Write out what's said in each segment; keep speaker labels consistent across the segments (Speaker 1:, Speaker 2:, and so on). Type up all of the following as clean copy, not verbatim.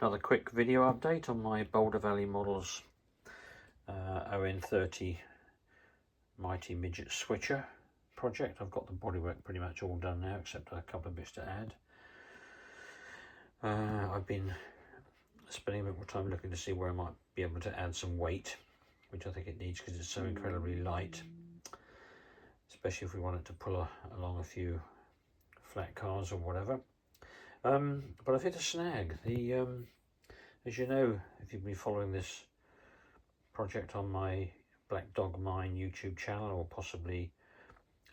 Speaker 1: Another quick video update on my Boulder Valley Models ON30 Mighty Midget switcher project. I've got the bodywork pretty much all done now, except a couple of bits to add. I've been spending a bit more time looking to see where I might be able to add some weight, which I think it needs because it's so incredibly light, especially if we want it to pull along a few flat cars or whatever. But I've hit a snag. As you know, if you've been following this project on my Black Dog Mine YouTube channel, or possibly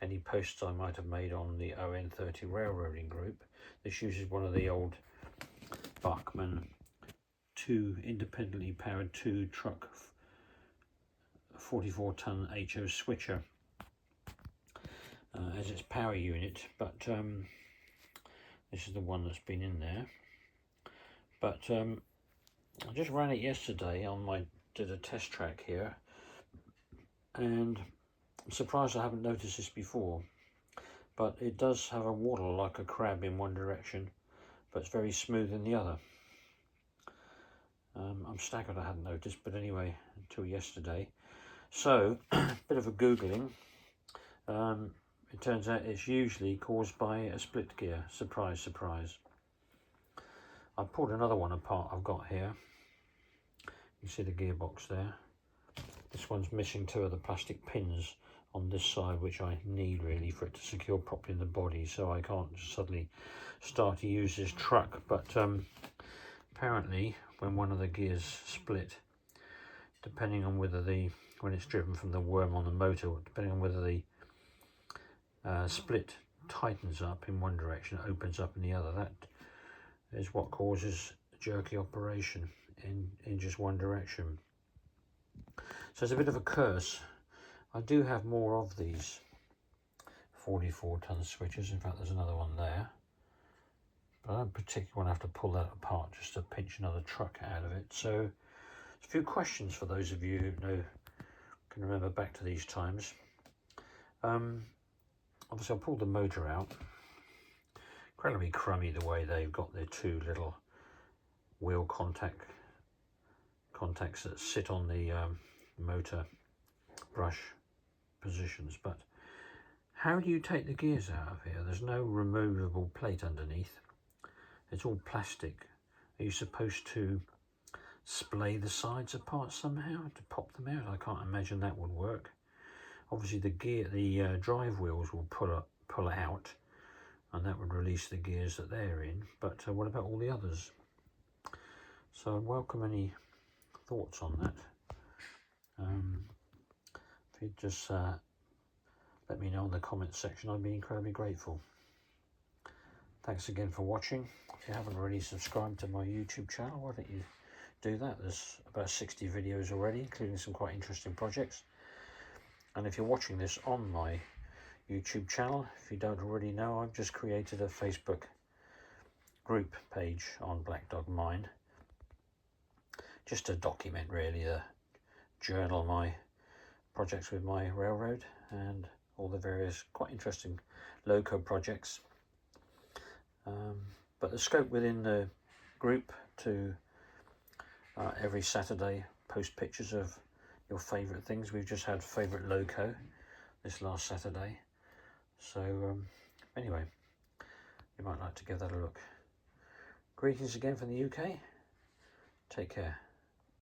Speaker 1: any posts I might have made on the ON30 railroading group, this uses one of the old Bachmann independently powered 2-truck 44-ton HO switcher as its power unit, but this is the one that's been in there. But I just ran it yesterday did a test track here, and I'm surprised I haven't noticed this before, but it does have a waddle like a crab in one direction, but it's very smooth in the other. I'm staggered I hadn't noticed, but anyway, until yesterday. So, a bit of a Googling. It turns out it's usually caused by a split gear. Surprise, surprise. I pulled another one apart I've got here. You see the gearbox there. This one's missing 2 of the plastic pins on this side, which I need really for it to secure properly in the body, so I can't suddenly start to use this truck. But apparently when one of the gears split, depending on whether when it's driven from the worm on the motor, depending on whether the split tightens up in one direction, opens up in the other, that is what causes a jerky operation in just one direction. So it's a bit of a curse. I do have more of these 44-ton switches. In fact, there's another one there, but I don't particularly want to have to pull that apart just to pinch another truck out of it. So a few questions for those of you who can remember back to these times. Obviously I pulled the motor out. Incredibly crummy the way they've got their 2 little wheel contacts that sit on the motor brush positions. But how do you take the gears out of here? There's no removable plate underneath. It's all plastic. Are you supposed to splay the sides apart somehow to pop them out? I can't imagine that would work. Obviously the drive wheels will pull out, and that would release the gears that they're in. But what about all the others? So I'd welcome any thoughts on that. If you'd just let me know in the comments section, I'd be incredibly grateful. Thanks again for watching. If you haven't already subscribed to my YouTube channel, why don't you do that? There's about 60 videos already, including some quite interesting projects. And if you're watching this on my YouTube channel, if you don't already know, I've just created a Facebook group page on Black Dog Mine, just to document, really, journal my projects with my railroad and all the various quite interesting loco projects. But the scope within the group to every Saturday post pictures of your favourite things. We've just had favourite loco this last Saturday. So anyway, you might like to give that a look. Greetings again from the UK. Take care.